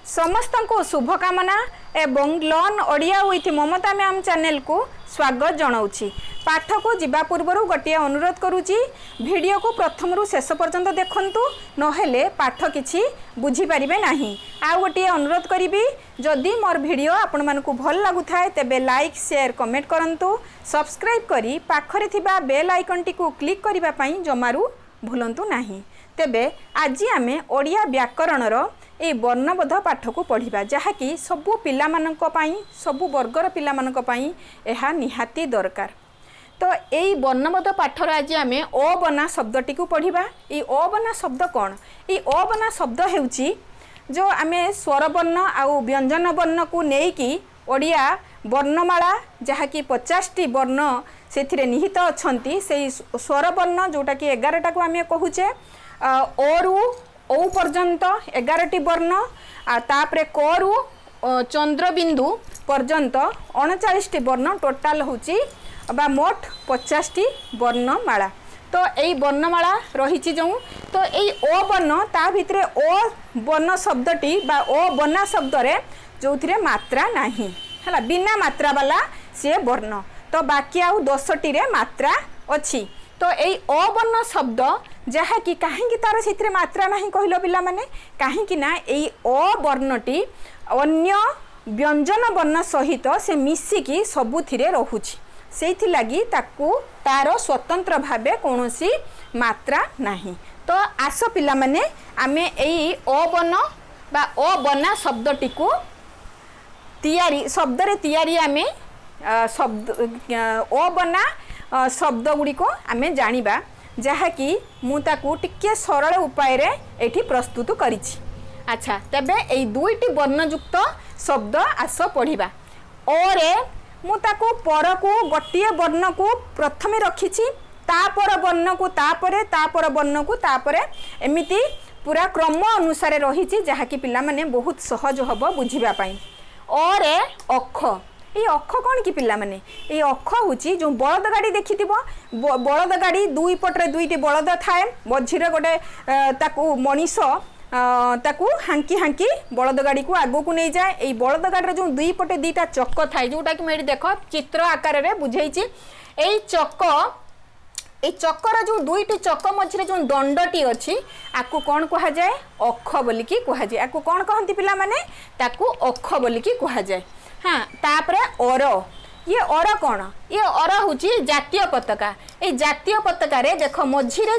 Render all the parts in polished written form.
समस्त को शुभकामना एवं learn Odia with Mamata ma'am channel को स्वागत जनाऊँगी। पाठ को जीवा पूर्वर गोटे अनुरोध करुच्ची वीडियो को प्रथम रु शेष पर्यंत देखंतु नहेले पाठ किछि बुझी पारिबे नाही। आ गोटे अनुरोध करी जदि मोर वीडियो आपण मानकु भल लागुथाय तेबे लाइक शेयर कमेंट करंतु सब्सक्राइब करी पाखरे थिबा बेल आइकन टी को क्लिक करिबा पई जमारू भूलंतु नाही। तेबे आज आमे ओडिया व्याकरणर ए वर्णबोध पाठ को पढ़ा जहाँकि सबू पिला मानक पई सबू वर्गर पिला मानक पई एहा निहाती दरकार। तो यही वर्णबोध पाठर आज आमे अबना शब्दटी को पढ़ा। ये अबना शब्द कौन? ये अबना शब्द हेउची जो आमे स्वर वर्ण आउ व्यंजन वर्ण को नेकी ओडिया वर्णमाला जहाँकि 50टी वर्ण से निहित अच्छी से स्वर वर्ण जोटा कि 11टा को आमे कहूचे ओरु ओ पर्यंत 11टी वर्ण तापरे करु चंद्रबिंदु पर्यंत 39टी वर्ण टोटाल होची बा मोट 50टी वर्णमाला। तो यही वर्णमाला रही जो तो यही ओ वर्ण ता भितरे ओ वर्ण शब्दटी बा ओ बना शब्द रे जो थिरे मात्रा नाही हला बिना मात्रा वाला से वर्ण। तो बाकी आउ 10टी रे मात्रा अछि। तो यही अवर्ण शब्द जहाँ कि कहीं तार से मात्रा नहीं कहल पिला माने कहीं ना यही अवर्णटी अन्य व्यंजन वर्ण सहित से मिसिकी सबुथिरे रहुछि सेथि लगी ताकू तार स्वतंत्र भावे कौनसी मात्रा नहीं। तो आस पिला माने आमे यही अवर्ण बा अबना शब्दटी को तैयारी शब्द रे तैयारी आमे शब्द अबना शब्द गुड़ी को आमे जानिबा जहाँकि मुताकू टिके सरल उपाय रे एठी प्रस्तुत करिछि। अच्छा तबे एई दुईटी वर्णयुक्त शब्द आस पढ़िबा। ओरे मुताकू पर को गोटिए वर्ण को प्रथमे रखिछि तापर वर्ण को तापर वर्ण को तापरे एमिति पूरा क्रम अनुसार रहिछि जहाँकि पिला माने बहुत सहज हबो बुझिबा पई। ओरे अख ये अख कौन कि पिला माने ये अख होची जो बलद गाड़ी देखि बलद गाड़ी दुई पटरे दुईटी बलद थाए मझिरे गोटे ताकू मनीष ताकू हांकी हांकी बलद गाड़ी को आगो को नहीं जाए। ये बलद गाड़ी जो दुई पटे दीटा चक्क थाए जोटा कि मैं देख चित्र आकार रे बुझेइछि। एई चक्क ए चक्कर जो दुईटी चक्क मझिरे जो दंडटी अच्छी आकु कौन कहा जाए अख बोलिकी कहा जाए। आकु कौन कहती पिला माने ताकू अख बोलिकी कहा जाए। हाँ तापरे और ये और कौन ये और हूँ जातीय पताका। ये जातीय पताका रे देख मझिरे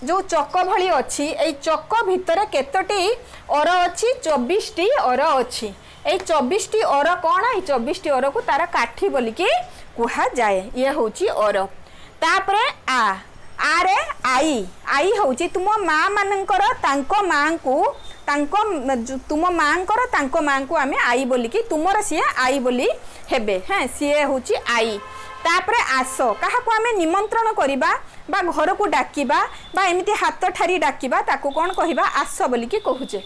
जो चक भली अच्छी ये चक भितर केतोटी और अच्छी 24टी और अच्छी। ये 24टी और कौन ये 24टी और को तार काठी बोलिकी कहा जाए। ये हूँ और तापरे आरे आई आई हूँ तुम माँ मानकर तांको माँ को तुम माँ को आमे आई बोलिकी तुमर सी आई बोली हेबे। हाँ सी हूँ आई। तापरे आस क्या आमे निमंत्रण करिबा बा घर को डाकिबा बा एमिति हाथ ठारी डाकिबा ताको कौन कहिबा आस बोलिकी कहूचे।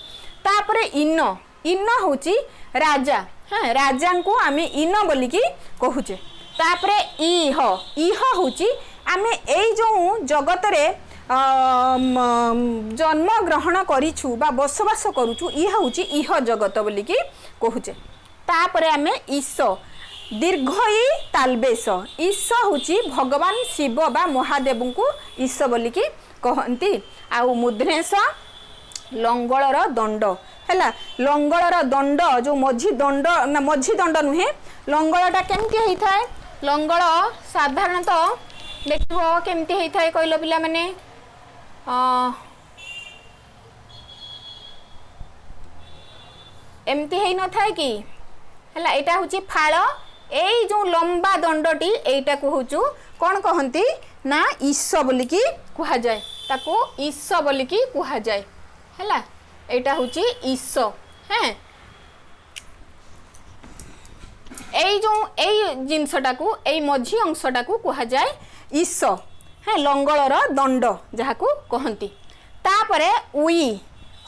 तापरे इन इन हूँ राजा। हाँ राजा को आमे इन बोलिकी कहूचे। तापरे इह हूँ आमे एई जो जगत रे जन्म ग्रहण करिछु बा बसवास करूछु इह हूँ इह जगत बोलिकी कहूचे। तापरे आमे ईश दीर्घ ई तालबेश ईश हूँ भगवान शिव बा महादेव को ईश बोलिकी कहती। आउ मुद्रेश लंगलर दंड है लंगलर दंड जो मझी दंड ना मझी दंड नुहे लंगलटा केमती होता है। लंगल साधारणतः देखो केमती होता है कहल पिला माने एमती है न था कि हला एटा हूँ फाड़ यही जो लंबा दंडटी एटा को हूँ कौन कहती ना ईश बोलिकी कहा जाए ताको ईश बोलिकी कहा जाए है एटा हूँ ईश। हाँ यही जो यही जिनसटा को यही मझी अंशटा को कहा जाए ईश। हाँ लंगलर दंड जहाँ को कहती। तापरे उई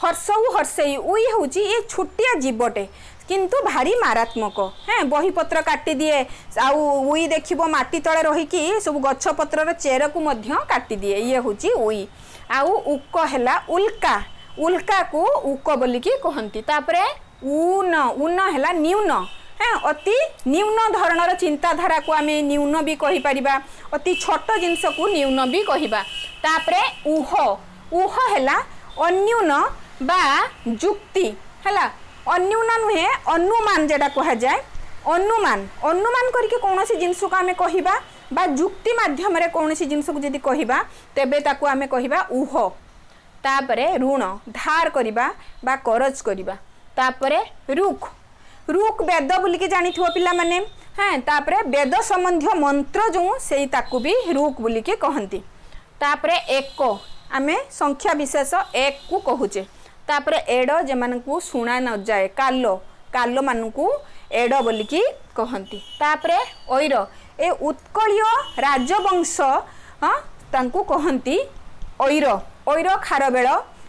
हर्षऊ हर्षई उई हूँ ये छोटिया जीवटे किंतु भारी मारात्मक। हाँ बही पत्र काटी दिए आउ उई देखिबो माटी तले रहीकि सब गछ पत्रर चेर को मध्य काटी दिए ये हूँ उई। आउ उक हैला उल्का उल्का को उक बोलिकी कहती। तापरे उन उन है न्यून। हाँ अति न्यून धरणर चिंताधारा को आम न्यून भी कहीपर अति छोट जिनस को न्यून भी कहवा। तापरे उह उह है अन्यून बा जुक्ति है अन्यून नुहे अनुमान जेटा कह जाए अनुमान अनुमान करके कौन सी जिनस को आम कहवा बा जुक्ति माध्यम कौन सी जिनस को जदि कहवा तेबे ताकू आम कहवा उह। तापरे ऋण धार करवा बा करज करवा। तापरे रुख रुख वेद बोलिकी जानी पिला माने। हाँ तापरे वेद संबंधी मंत्र जो से ताकू भी रुख बोलिकी कहती। तापरे एक आमे संख्या विशेष एक को कहूचे। तापरे एड जे शुणा न जाए कालो कालो मानू एड बोलिकी कहती। तापरे ऐर ए उत्कलीय राजवंश हाँ तांकू कहती ऐर ऐर खारबेल।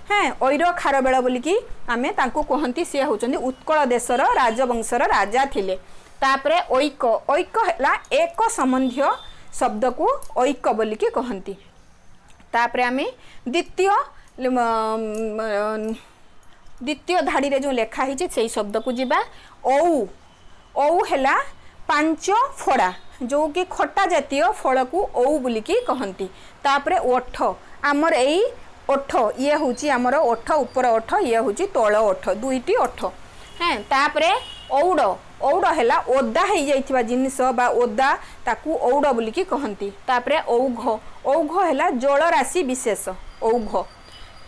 हाँ ऐर खारबेल बोलिकी आमे तांकू कहती सी होचंदी उत्कल देशर राजवंशर राजा थिले। तापरे ऐक ऐक है एक संबंधी शब्द को ऐक बोलिकी कहती। तापरे आमे द्वितीय द्वितीय धाड़ी रे जो लेखा है से शब्द को जीवा औ औ है पांच फड़ा जो कि खट्टा जातीय फल को औ बोलिकी कहती। तापरे ओठ आमर एई ओठ ये हूँ आमर ओठ उपर ओठ ये हूँ तल ओठ दुईटी ओठ। हाँ तापरे औड़ औड़ है ओदा हो जाइथिबा जिनिस बा ओदा ताकू औड़ बोलिकी कहती। तापरे औघ औघ है जल राशि विशेष औघ।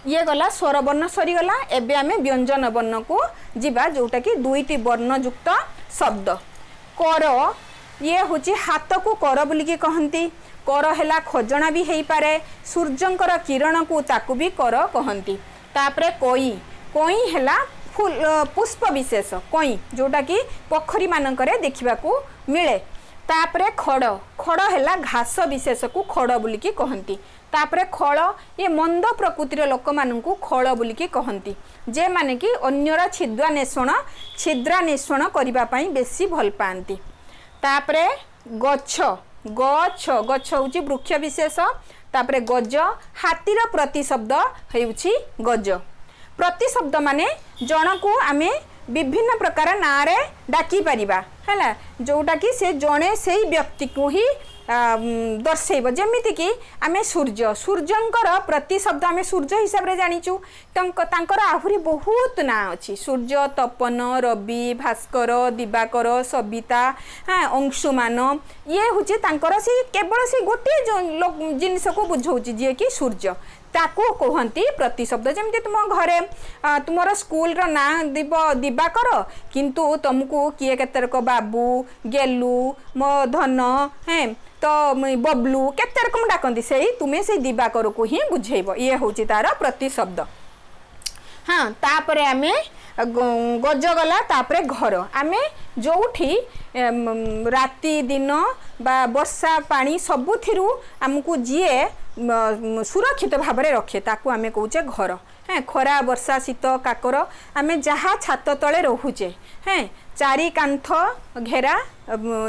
ये गला स्वर वर्ण सरीगला। एबे आमे व्यंजन वर्ण को जीवा जोटा कि दुईटी वर्णयुक्त शब्द। कर ये हूँ हाथ को कर बोलिकी कहती। कर है खजना भी हो पारे सूर्यंकर किरण को ताकू भी कर कहती। तापरे कोई कोई है फूल पुष्प विशेष कोई जोटा कि पोखरी मानकरे देखा मिले। तापरे खड़ खड़ है घास विशेष को खड़ बोलिकी कहती। तापरे खड़ ये मंद प्रकृतिर लोक मानू खड़ बोलिकी कहती जे माने कि अन्यर छिद्रान्वेषण करने बेसी भल पाती। तापरे गछ गछ गछ हूँ वृक्ष विशेष। तापरे गज हाथीर प्रतिशब्द होउछि गज। प्रतिशब्द माने जन को आमे विभिन्न प्रकार ना रे डाकी परिबा है जोटा कि से जड़े से व्यक्ति को ही दर्शेब। जमीती कि आमे सूर्य सूर्यंकर प्रतिशब्द आमे सूर्य हिसाब रे जानिचु तांकर आहुरी बहुत ना अच्छी सूर्य तपन रवि भास्कर दिवाकर सविता। हाँ अंशुमान ये हूँ तांकर से केवल से गोटे जिनस को बुझाऊँगी जी कि सूर्य ताकू कहती प्रतिशब्द। जमी तुम घरे तुमर स्कूल ना दिवाकर किंतु तुमको किए केतरक बाबू गेलू मो धन हैं तो बबलू केते रकम डाकती से तुम्हें से दिवाकर को ही बुझेब ये हूँ तार प्रतिशब्द। हाँ तापरे आमे गजगला। तापरे घर आमे जोठी राति दिन बा वर्षा पानी सबुथिरु आमको जीए सुरक्षित भाव में रखे ताकू आमे कहूचे घर। हाँ खरा वर्षा शीत काकर आमे जहाँ छात तले रोचे। हाँ चारि कांथ घेरा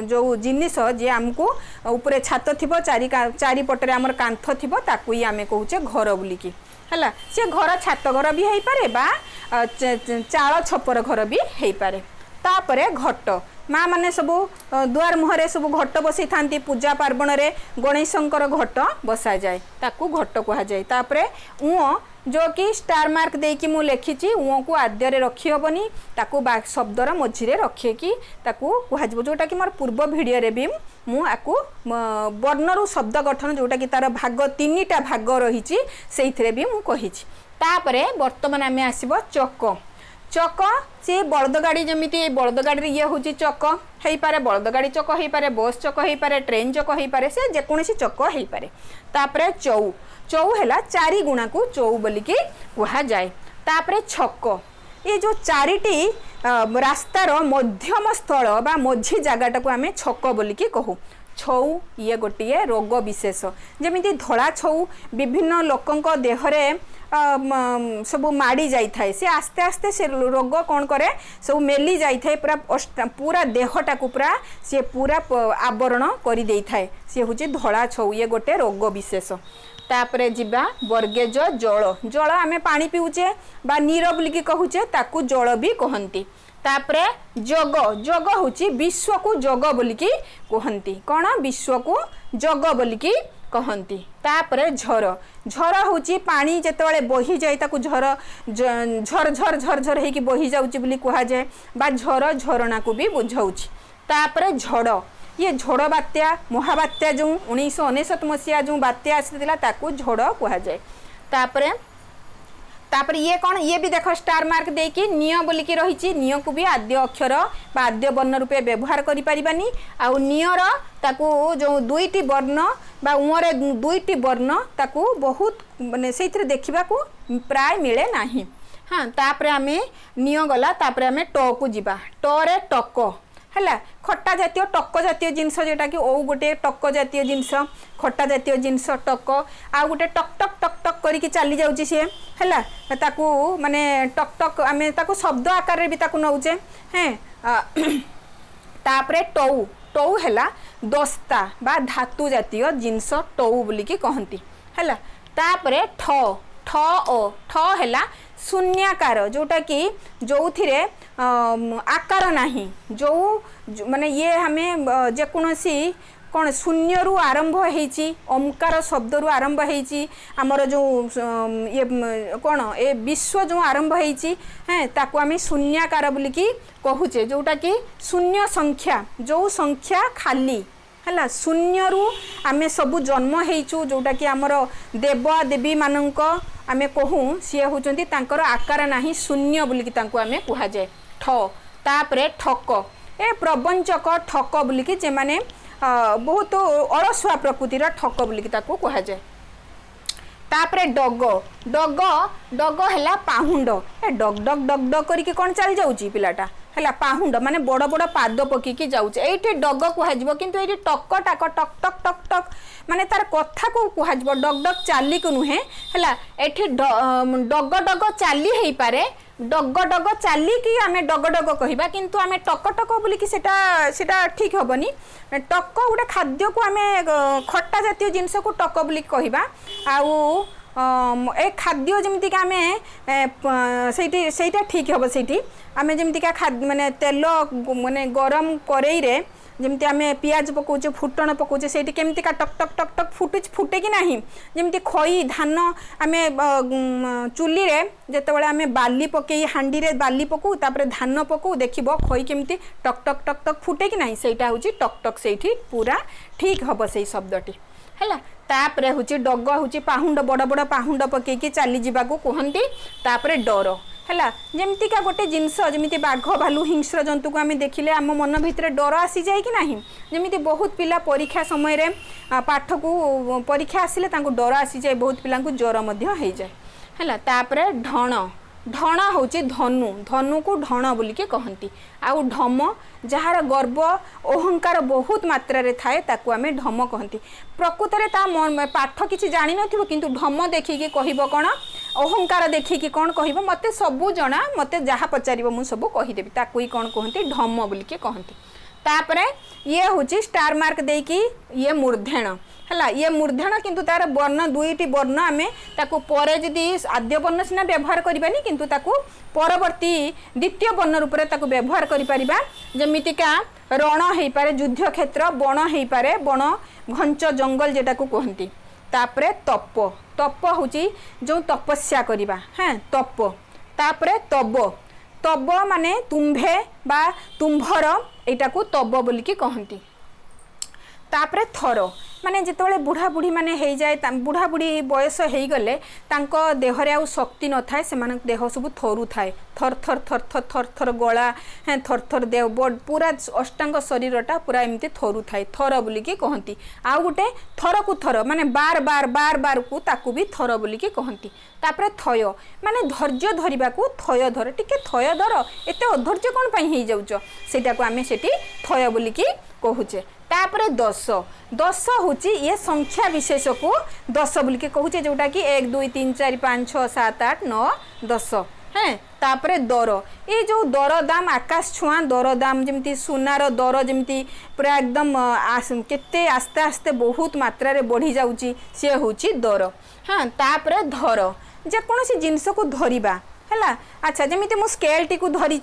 जो जिनिस जे आमको ऊपर छात थिबो चारिपटे आमर कांथ थिबो ताकू ही आमे कहूचे घर बोलिकी है। सी घर छात घर भी हो पारे बा चाल छपर घर भी हो पारे। तापरे घट माँ माने सबू दुआर मुहरे सबू घट बसई था पूजा पार्वण रे गणेशंकर घट बसा जाए ताकू घट कह जाए। तापरे उँ जो कि स्टार मार्क देकी मु लिखी उँ को आद्य रखी हेनी ताकू शब्दर मझीरे रखे कि ताकू कह जोटा कि मोर पूर्व भिडियो रे भी मुझे वर्णरु शब्द गठन जोटा कि तार भाग तीनिटा भाग रही से भी मुझे। तापरे बर्तमान आमे आसीबो चक चक सी बलद गाड़ी जमी बलद गाड़ी ये हूँ चक हो पारे बलद गाड़ी चक हो पारे बस चक हो पारे ट्रेन चक हो पारे से जेकोसी चक हो पारे। तापरे चौ चौ है चारि गुणा को चौ बोलिकी कह जाए। तापरे छक ये जो चारिटी रास्तार मध्यम स्थल बा मझी जगाटा को आमे छक बोलिकी कहू। छौ ये गोटे रोग विशेष जमी धला छौ विभिन्न लोकंक देहरे सब माड़ी जाए सी आस्ते आस्ते से रोग कौन करे सब मेली जाए पूरा पूरा देहटा को पूरा सी पूरा आवरण कर दे थाए सी हूँ धला छौ ये गोटे रोग विशेष। तापरे जिबा वर्गेज जल जल आमे पानी पिउचे बा नीर बोलिकी कहूचे ताकू जल भी कहंती। तापरे जग जग होची विश्व को जग बोलिकी कहंती कौन विश्व को जग बोलिकी कहंती। तापरे झर झर होची पानी जेतेबेले बही जाय ताकू झर झर झर झर झर हेकी बही जाउची बोली कहा जाय बा झर झरणा को भी बुझाउची। तापरे झड़ ये झड़ बात्या महाबात्या जो 1999 मसीहा जो बात्या आसीथिला ताकू झड़ कहा जाय। तापर ये कौन ये भी देख स्टार मार्क देकी निय बोलिकी रही निय को भी आद्य अक्षर बा आद्य वर्ण रूपे व्यवहार करि परिबानी आउ नियर ताकू जो दुईटी वर्ण बा उमरे दुईटी वर्ण ताकू बहुत माने सेथिरे देखिबा को प्राय मिले नाही। हाँ तापर आमे निय गला तापर आमे ट को जिबा ट रे टक हैला खट्टा जातीय टक जातीय जिनस जोटा कि ओ गोटे टक जातीय जिनस खट्टा जातीय जिनस टक आ गोटे टक टक टक टक करिकी चली जाउची से हैला ताकू माने टक टक आमे ताकू शब्द आकार रे भी ताकू नउचे हैं। तापरे टौ टौ हैला दस्ता बा धातु जातीय जिनस टौ बोलिकी कहंती हैला। तापरे ठ ठ ओ ठ हैला शून्याकार जोटा कि जो थिरे आकार नाही जो माने ये हमें जेकोसी कौन शून्य रु आरंभ होईची ओमकार शब्द रु आरंभ होईची आमर जो ये कौन ए विश्व जो आरंभ होईची हैं ताकू आमे शून्याकार बोलिकी कहूचे जोटा कि शून्य संख्या जो संख्या खाली हैला शून्य रु आमे सबु जन्म हेइचु जोटा कि आमर देव देवी मानक आमे कहूँ सी होचंती तांकर आकार नाही शून्य बोलिकी तांको आमे कुहा जाय। ठ तापरे ठक ए प्रबंचक ठक बोलिकी जे माने बहुत अलसुआ प्रकृतिर ठक बोलिकी ताको कुहा जाय। तापरे डग डग डग हैला पाहुंड ए डग डग डग डग करिकी कोन चली जाउची पिलाटा हैला पाहुंड माने बड़ बड़ पाद पकीकी जाउचे एठी डग कुहाजिबो किंतु एठी टक टाक टक टक टक टक माने तार कथा को कुहाजिबो डग डग चाली को नुहे हैला एठी डग डग चाली हेई पारे डग डग चाली कि आमे डग डग कहिबा किंतु आमे टक टक बोली कि सेटा ठीक होबनी टक गोटे खाद्य को आमे खट्टा जातीय जिनस को टक बोली कहिबा आउ ए खाद्य जमीक आम से ठीक हम से आम जमीक माने तेल माने गरम कड़ई रे जमती आम पियाज पकाउचे फुटण पकाउचे से केमती टक टक टक टक फुटे कि नहीं जमती खई धान आम चुली रे जितेबाला आम बाली पकई हांडी रे बाली पकाऊ तापर धान पकाऊ देखिब खई केमती टक टक टक टक फुटे कि नहीं सेटा होची टक टक से पूरा ठीक हम से शब्दटी है तापर हूँ डग हूँ पाहुंड बड़ बड़ पाहुंड पकईकी चली जावाक कहती तापर डर है जमतीका गोटे जिनस जमी बाघ भालू हिंस्र जंतु को आम देखिले आम मन भितर डर आसी जाए कि नहीं जमी बहुत पिला परीक्षा समय रे पाठ को परीक्षा आसिले डर आसी जाए बहुत पिला ज्वर हो जाए है तापर ढण ढण हूँ धनु धनु को ढण बोलिके कहती आउ ढम जार गर्व अहंकार बहुत मात्रा रे थाए ताकू आमे ढम कहती प्रकृत रे ता पाठ किसी जानी नथिबो किंतु ढम देखिकी कहबो कोन अहंकार देखिकी कोन कहबो मते सबु जना मते जहा पचारिबो मु सबु कहि देबी ताकू ही कोन कहती ढम बोलिके कहती तापरे ये हूँ स्टार मार्क देकी ये मूर्धेण है ये मूर्धेण किंतु तार वर्ण दुईटी वर्ण आमे ताकू परे जदि आद्य वर्ण सिना व्यवहार करबानी किंतु ताकू परवर्ती द्वितीय वर्ण रूप में ताकू व्यवहार करि परिबा जमितिका रण हेई पारे युद्ध क्षेत्र बण हेई पारे बण घंच जंगल जेटा को कहती तापरे तप तप हूँ जो तपस्या करबा हैं तप तापरे तब तब माने तुम्भे बा तुम्भर एटा को तब बोलिकी कहती तापरे थर माने जितेबाला बुढ़ा बुढ़ी माने हो जाए बुढ़ा बुढ़ी बयस हो गले देहरे आउ शक्ति न थाए से देह सब थरु थाए थर थर थर थर थर थर गला हाँ थर थर देह पूरा अष्टांग शरीरटा पूरा एमती थरु थाए थर बोलिकी कहती आउ गोटे थर को थर माने बार बार बार बार को ताकू भी थर बोलिकी कहती तापरे थय माने धैर्य धरिबा को थय धर टिके थय धर एते अधैर्य कोन पई हे जाउछ सेटा को आमे सेठी थय बोलिकी कहूचे तापरे दस दस हूँ ये संख्या विशेष को दस बोलिके कहूचे जोटा कि 1 2 3 4 5 6 7 8 9 10 हैं तापरे दर ये जो दर दाम आकाश छुआ दर दाम जमी सुनार दर जमी पूरा एकदम केते आस्ते आस्ते बहुत मात्रा रे बढ़ी जाउची सी हूँ दर। हाँ तापरे धर जेकोसी जिनस को धरिबा है। अच्छा जमी मु स्केल टी को धरी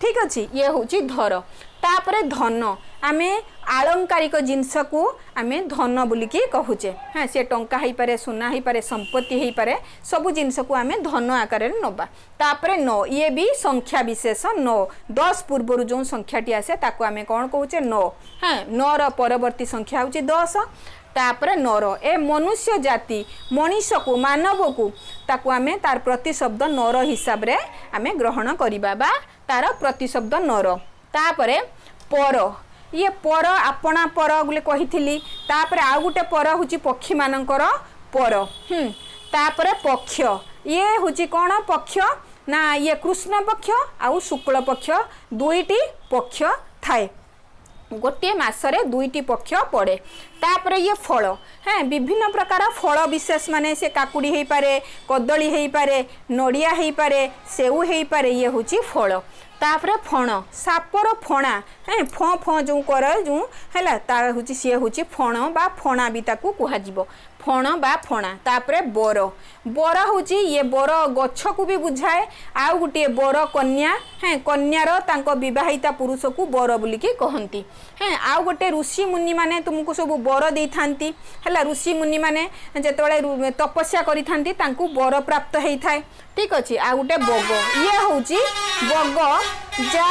ठीक अच्छे ये हूँ धर। तापरे धन आमे आलंकारिक जिनस को आमे धन बोलिकी कहूचे। हाँ सी टंका हो पारे सुना हो पारे संपत्ति हो पारे सबू जिनस को आमे धन आकार नबा। तापरे न ये भी संख्या विशेष न 10 पूर्वर जो संख्याटी आसे ताको आमे कौन कहूचे न। हाँ नर परवर्ती संख्या हूँ 10। तापरे नर ए मनुष्य जाति मनीष को मानव को ताको आमे तार प्रतिशब्द नर हिसाब रे आमे ग्रहण करिबा बा तार प्रतिशब्द नर। तापरे पर ये पर आपणा पर बोले कही तापरे आउ गोटे पर हूँ पक्षी मानकर पर। तापरे पक्ष ये हूँ कौन पक्ष ना ये कृष्ण पक्ष आउ शुक्ल पक्ष दुईटी पक्ष थाए गोटे मासरे दुईटी पक्ष पड़े। तापरे ये फल हाँ विभिन्न प्रकार फल विशेष माने से काकुड़ी हो पारे कदली हो पारे नड़िया हो पारे सेऊ हो पारे ये हूँ फल। तापरे फण सापर फणा हाँ फ फ जो कर जो है तार हूँ सी हूँ फण बा फणा भी ताकू कह फण बा फणा। तापरे बर बर हूँ ये बर गछ को भी बुझाए आउ गोटे बर कन्या हाँ कन्यार तांको विवाहिता पुरुष को बर बोलिकी कहती। हाँ आउ गोटे ऋषि मुनि माने तुमको सब बर दे थांती है। ऋषि मुनि माने जेतबेले तपस्या करि थांती तांको बर प्राप्त होता है ठीक अच्छे। आ गोटे बग ये हूँ बग जा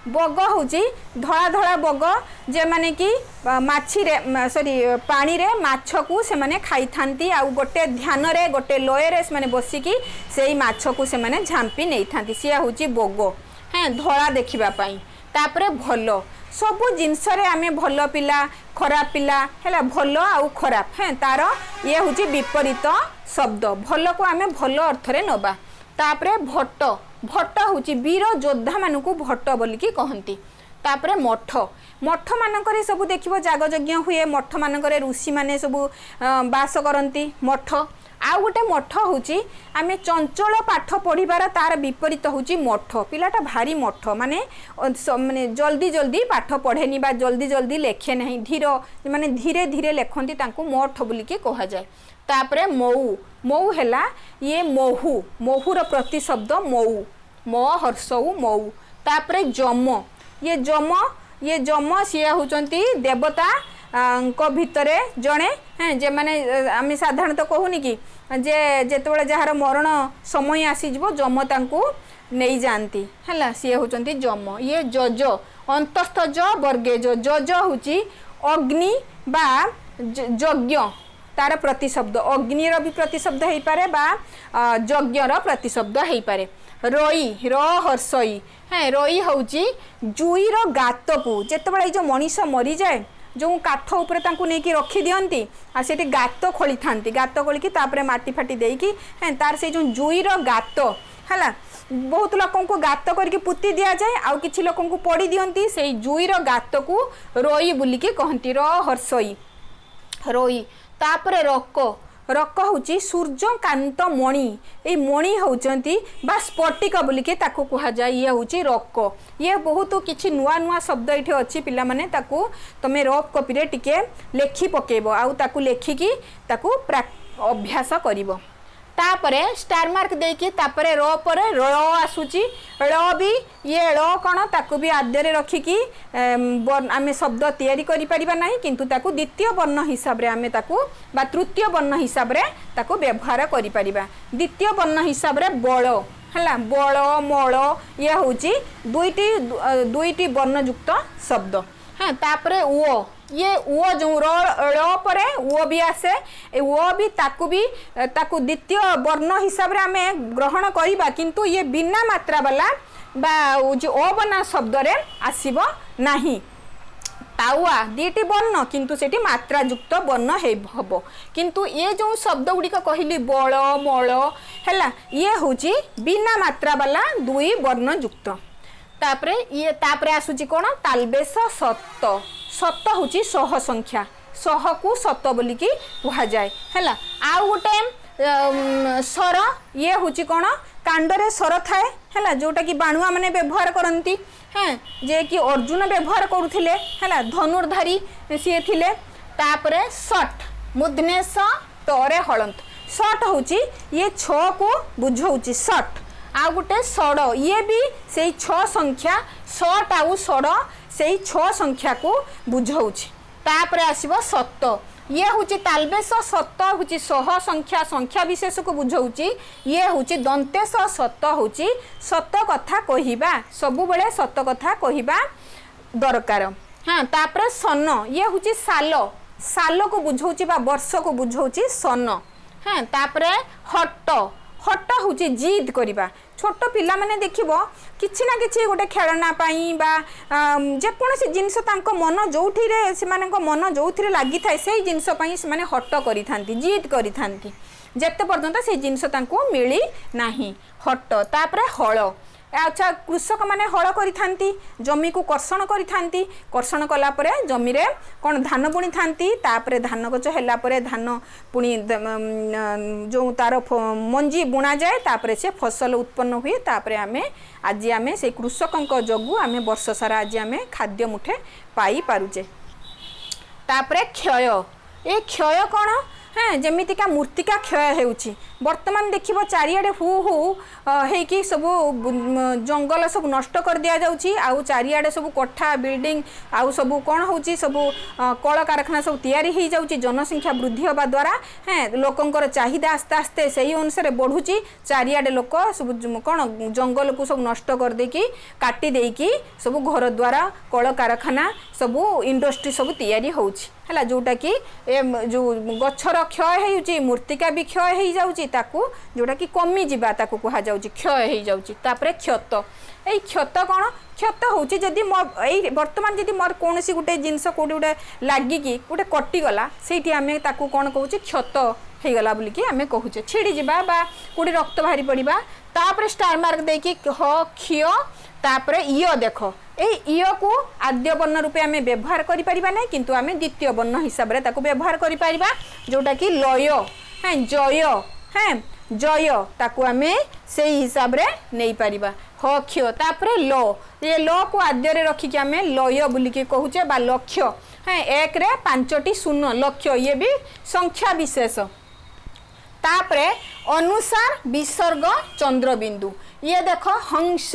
बग हूँ धला धला बग जे माने कि माछी रे सॉरी पानी रे माछ को से माने खाई थांती आ गोटे ध्यान रे गोटे लय रे से माने बसिकी सेई माछ को से माने झांपी नहीं थांती सी हूँ बग। हाँ धला देखिबा पाई। तापरे भल सबु जिनस आमे भल पिला खराब पिला है भल आउ खराब हाँ तार ये हूँ विपरीत शब्द भल को आमे भल अर्थ रे नबा। तापरे भट्ट भट्ट हूँ वीर योद्धा मान को भट्ट बोलिकी कहती। तापरे मठ मठ मानक सब देखिबो जागयज्ञ हुए मठ मानक ऋषि माने सब बास करती मठ। आउ गोटे मठ हूँ आम चंचल पाठ पढ़िबार तार विपरीत हूँ मठ पिलाटा भारी मठ माने माने जल्दी जल्दी पाठ पढ़ेनी बा जल्दी जल्दी लेखे नहीं धीर माने धीरे धीरे लेखती तांको मठ बोलिकी कह जाए। तापरे मऊ मऊ हैला ये महू महूर प्रतिशब्द मऊ म हर्षऊ मऊ। तापरे जम ये जम सी होचंती देवता को भितरे जड़े हाँ जे माने आम साधारणतः कहूनी कि जे जेतबेले जार मरण समय आसीज जम तांको नहीं जाती है सी होचंती जम। ये जज अंतस्थ ज वर्गे जज हूँ अग्नि बा यज्ञ तार प्रतिशब्द अग्निर भी प्रतिशब्द हो पारे बा यज्ञर प्रतिशब्द हो पारे। रई र हर्षई हाँ रई हूँ जुईर गात को जितेबाला जो मनीष मरी जाए जो काठ उपरे तांको नेकी रखी दियंती आ सेठी गात खोली थांती गात खोलिकी तापरे माटी फाटी देकी हाँ तार से जो जुईर गात है बहुत लोकों को गात करके पुती दि जाए आउ किछि लोकों को पड़ी दियंती से जुईर गात को रई बोलिकी कहती र हर्षई रई। तापरे रक रक हूँ सूर्यकांत मणि ये मणि होचंती बा स्फटिक बोलिके ताकू कह जाए ये हूँ रक। ये बहुत किसी नुआ नुआ शब्द ये अच्छी पिला माने ताकू तमे रफ कॉपी रे टिके लेखि पकेबो आउ ताकू लेखिकी ताकू अभ्यास करिवो। तापरे स्टार मार्क देकी तापरे र पर र आसुची ळ भी ये ळ कण ताकू भी आद्य रखिकी आमे शब्द तैयारी करि परिबा नाही किंतु ताकू द्वितीय वर्ण हिसाब रे आमे ताकू बा तृतीय वर्ण हिसाब रे ताकू व्यवहार करि परिबा। द्वितीय वर्ण हिसाब रे बळ हला बळ मळ ये होची दुईटी वर्णयुक्त शब्द। हाँ तापरे ओ ये वो जो र परे वो भी आसे वो भी ताकू द्वितीय वर्ण हिसाब रे आमे ग्रहण करिबा किंतु ये बिना मात्रा वाला बा जो अबना शब्द रे आसीबो नाही। तावा दीटी वर्ण किंतु सेठी मात्रा युक्त वर्ण हेबो किंतु ये जो शब्द गुड़िक कहली बळ मळ हैला ये होची बिना मात्रा वाला दुई वर्ण युक्त। तापरे ये तापरे आसुची कोन तालबेस सत सत हूँ 100 संख्या 100 को 7 बोलिकी कह जाए है। आउ गोटे सर ये हूँ कौन कांडरे सर थाए है जोटा कि बाणुआ मैंने व्यवहार करती हाँ जे कि अर्जुन व्यवहार करुले है धनुर्धारी सी थे तापरे सट मुदनेश तरे हलंत सट हूँ ये 6 को बुझाऊँ सट आ गोटे सड़ ये भी से 6 संख्या सट आउ सड़ से 6 संख्या को बुझाऊँ तापर आसब सत ये हूँ तालबेश सत हूँ सह संख्या संख्या विशेष को बुझाऊँ ये हूँ दंतेश सत हूँ सत कथा कहवा सबु बेले सत कथा कहवा दरकार हाँ तापर सन ये हूँ साल साल को बुझाऊँ वर्ष को बुझाऊँ सन हाँ तापर हट हट हूँ जिद करवा छोट पिला माने देखिबो किछि ना किछि गोटे खेलना पाई बा जेकोसी जिनस तांको मन जोठिरे सेमानको मन जोथिरे लागि थाए सेही जिनस पाई सेमाने हट करि थांती जिद करि थांती जेते पर्यंत से जिनस तांको मिली नाही हट तापरे हळ अच्छा कृषक माने हळ करि थांती जमी को कर्षण करि थांती कर्षण कला परे जमी रे कोन धान बुणी थांती तापरे धान गछ हैला परे धान पुणी जो तार मंजी बुणा जाए तापरे से फसल उत्पन्न हुए तापरे आमे से कृषकंक जगु आमे वर्ष सारा आज आमे खाद्य मुठे पाई पारुजे तापरे क्षय ए क्षय कोन हाँ जमीतिका मूर्तिका क्षय होउची वर्तमान देखिबो चारियाडे हु हु हेकी सब जंगल सब नष्ट कर दिया जाउची आउ चारियाडे सब कोठा बिल्डिंग आउ सब कोन होउची सब कल कारखाना सब तैयारी हो जाउची जनसंख्या वृद्धि होबा द्वारा हाँ लोकंकर चाहिदा आस्ते आस्ते सही अनुसार बढ़ुची चारियाडे लोक सब कोन जंगल को सब नष्ट कर देकी काटी देकी सब घर द्वारा कल कारखाना सब इंडस्ट्री सब तैयारी होउची है जोटा कि जो गछर क्षय होउची मूर्तिका भी क्षय हो जाउची ताकू जोटा कि कमी जिबा ताकू कहा जाउची क्षय हो जाउची तापरे क्षत ए क्षत कोन क्षत होउची जदी ए वर्तमान जदी मोर कोनसी गुटे जिंस कोडी गुटे लागि कि गुटे कटि गला सेठी आमे ताकू कोन कहउची क्षत हे गला बोली कि आमे कहउचे छिड़ी जिबा बा कोडी रक्त भारी पड़िबा तापरे स्टार मार्क देकी ह क्षय तापरे इय देखो ए को आद्य वर्ण रूपे आमे व्यवहार करि परिबा नै किंतु आमे द्वितीय वर्ण हिसाब रे ताको व्यवहार करि परिबा जोटा कि लय हैं जय हैं जय ताको आमे सेही हिसाब रे नै परिबा ह क्ष तापरे ल ये ल को आद्य रे रखि कि आमे लय बोली के कहूचे बा लक्ष्य हैं 1 रे 5टी शून्य लक्ष्य ये भी संख्या विशेष तापरे अनुसार विसर्ग चंद्रबिंदु ये देखो हंस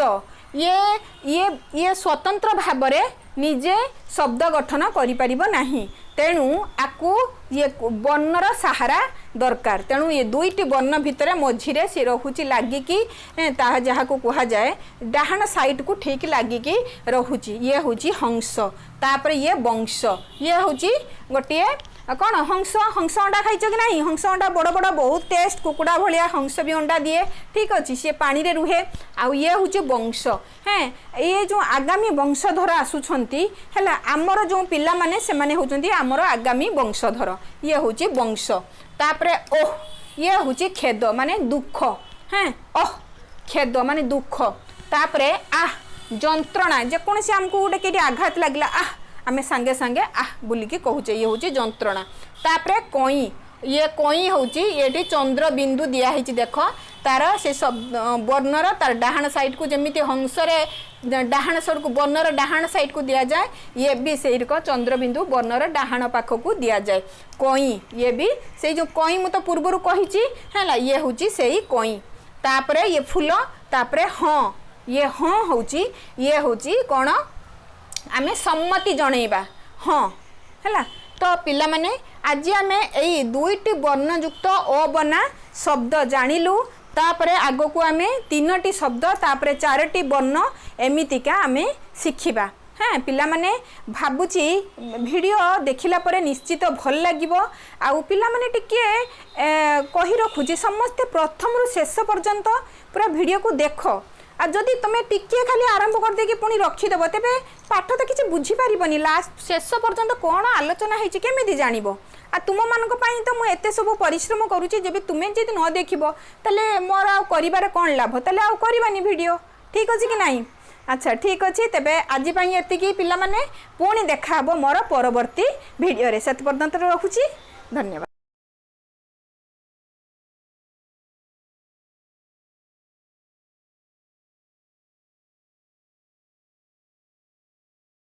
ये स्वतंत्र भाव रे निजे शब्द गठन करि परिबो नाही तेणु आकु ये वर्णर सहारा दरकार तेणु ये दुईटी वर्ण भितर मझिरे से रहुची लागिकी ताहा जहा को कहा जाए डाहाण साइड को ठीक लागिकी रहुची ये होची हंस तापर ये वंश ये होची गोटे कौन हंस हंस अंडा खाइच कि नहीं हंस अंडा बड़ बड़ बहुत टेस्ट कुकुड़ा भाया हंस भी अंडा दिए ठीक अच्छे सी पानी रे रुहे आउ ये हूँ वंश हाँ ये जो आगामी वंशधर आसुंच है आमर जो पिला माने से माने होचंती आमर आगामी वंशधर ये हूँ वंश तापरे ओह ये हूँ खेद माने दुख हाँ ओह खेद माने दुख तापरे आह जंत्रणा जेकोसी आमको गोटे कि आघात लगला आह आमे संगे संगे आह बोलिकी कहूचे ये हूँ जंत्रणा तापरे कई ये कई हूँ ये चंद्र बिंदु दिखाई देख तार से सब वर्णर तार डाहाण साइड को जमी हंसरे डाहाण साइड को वर्णर डाहाण साइड को दि जाए ये भी से चंद्र बिंदु वर्णर डाहाण पाख को दि जाए कई ये भी से जो कई मुझे पूर्वर कही है ये हूँ से कई तापरे ये फूल तापरे हाँ ये हाँ हूँ ये हूँ कौन आमे सम्मति जनइबा हाँ है तो पिला माने आज आमे एई दुईटी वर्णयुक्त अबना शब्द जानिलु तापरे आगो को आमे 3टी शब्द तापरे 4टी वर्ण एमितिका आमे शिखिबा हाँ पिला माने भाबुची वीडियो देखिला परे निश्चित भल लागिबो आउ पिला माने टिके कहि रखुची समस्ते प्रथम रु शेष पर्यंत पूरा वीडियो को देखो आ जदि तुम टिके खाली आरंभ कर देकी पुणी रखीदेव तेरे पाठ तो किसी बुझीपारनी लास्ट शेष पर्यंत कौन आलोचना होती केमी जानव आ तुम मानक तो मुझे एत सब परिश्रम करुच्ची जब तुम्हें जब न देख ताले मोर आर कौन लाभ ताले आउ करवानी वीडियो ठीक अच्छे कि नहीं अच्छा ठीक अच्छे तेरे आज एति पिला पुणी देखा मोर परवर्ती वीडियो से पर्यंत रखुची धन्यवाद।